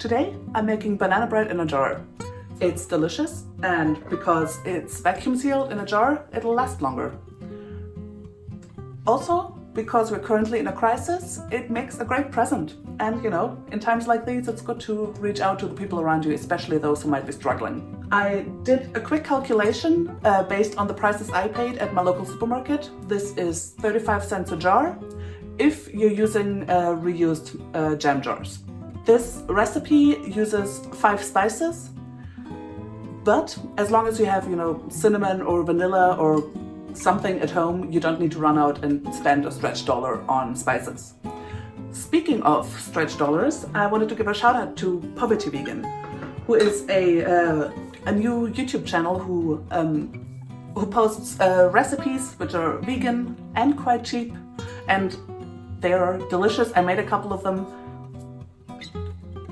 Today I'm making banana bread in a jar. It's delicious, and because it's vacuum sealed in a jar, it'll last longer. Also, because we're currently in a crisis, it makes a great present. And you know, in times like these, it's good to reach out to the people around you, especially those who might be struggling. I did a quick calculation based on the prices I paid at my local supermarket. This is 35 cents a jar if you're using reused jam jars. This recipe uses 5 spices, but as long as you have, you know, cinnamon or vanilla or something at home, you don't need to run out and spend a stretch dollar on spices. Speaking of stretch dollars, I wanted to give a shout out to Poverty Vegan, who is a new YouTube channel who posts recipes which are vegan and quite cheap, and they are delicious. I made a couple of them.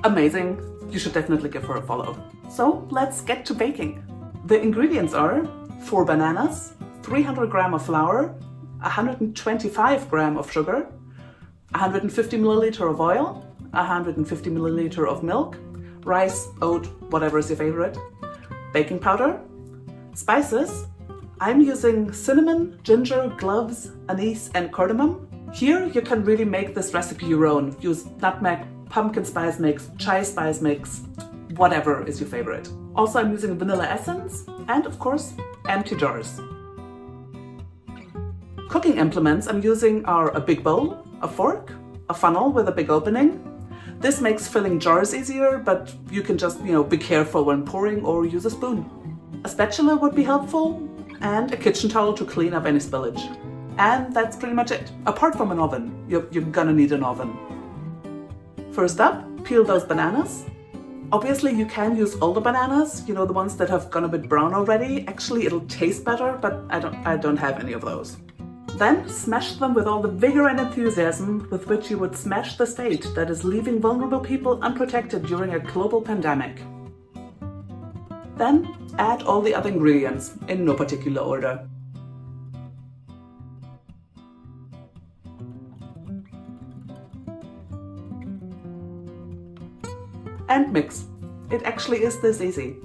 Amazing. You should definitely give her a follow. So let's get to baking. The ingredients are 4 bananas, 300 grams of flour, 125 grams of sugar, 150 milliliter of oil, 150 milliliter of milk, rice, oat, whatever is your favorite, baking powder, spices. I'm using cinnamon, ginger, cloves, anise, and cardamom. Here you can really make this recipe your own. Use nutmeg, pumpkin spice mix, chai spice mix, whatever is your favorite. Also, I'm using vanilla essence and, of course, empty jars. Cooking implements I'm using are a big bowl, a fork, a funnel with a big opening. This makes filling jars easier, but you can just, you know, be careful when pouring or use a spoon. A spatula would be helpful, and a kitchen towel to clean up any spillage. And that's pretty much it. Apart from an oven, you're gonna need an oven. First up, peel those bananas. Obviously you can use older bananas, you know, the ones that have gone a bit brown already. Actually, it'll taste better, but I don't have any of those. Then smash them with all the vigor and enthusiasm with which you would smash the state that is leaving vulnerable people unprotected during a global pandemic. Then add all the other ingredients in no particular order. And mix. It actually is this easy.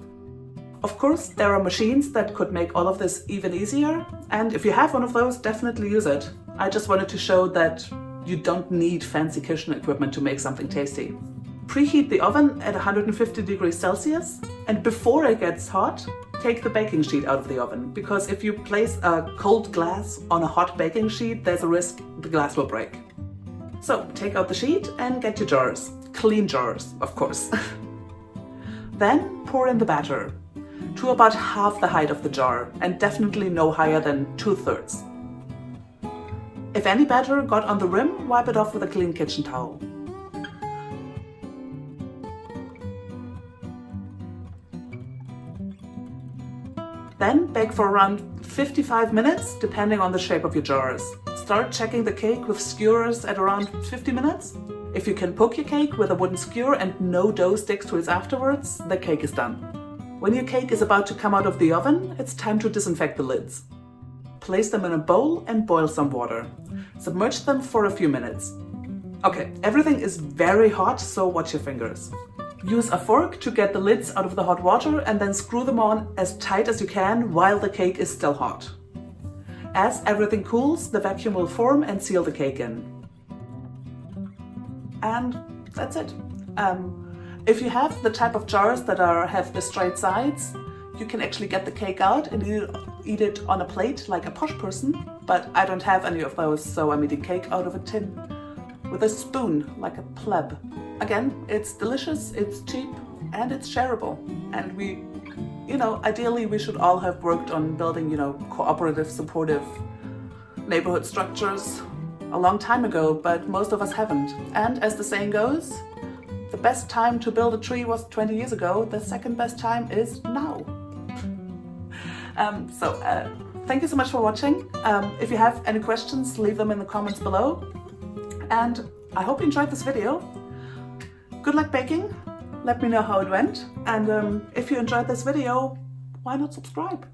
Of course, there are machines that could make all of this even easier, and if you have one of those, definitely use it. I just wanted to show that you don't need fancy kitchen equipment to make something tasty. Preheat the oven at 150 degrees Celsius, and before it gets hot, take the baking sheet out of the oven, because if you place a cold glass on a hot baking sheet, there's a risk the glass will break. So take out the sheet and get your jars. Clean jars, of course. Then pour in the batter to about half the height of the jar, and definitely no higher than 2/3. If any batter got on the rim, wipe it off with a clean kitchen towel. Then bake for around 55 minutes, depending on the shape of your jars. Start checking the cake with skewers at around 50 minutes. If you can poke your cake with a wooden skewer and no dough sticks to it afterwards, the cake is done. When your cake is about to come out of the oven, it's time to disinfect the lids. Place them in a bowl and boil some water. Submerge them for a few minutes. Okay, everything is very hot, so watch your fingers. Use a fork to get the lids out of the hot water and then screw them on as tight as you can while the cake is still hot. As everything cools, the vacuum will form and seal the cake in. And that's it. If you have the type of jars that have the straight sides, you can actually get the cake out and eat it on a plate like a posh person, but I don't have any of those, so I'm eating cake out of a tin with a spoon like a pleb. Again, it's delicious, it's cheap, and it's shareable. And we, you know, ideally we should all have worked on building, you know, cooperative, supportive neighborhood structures a long time ago, but most of us haven't. And as the saying goes, the best time to build a tree was 20 years ago, the second best time is now. Thank you so much for watching. If you have any questions, leave them in the comments below. And I hope you enjoyed this video. Good luck baking, let me know how it went. And if you enjoyed this video, why not subscribe?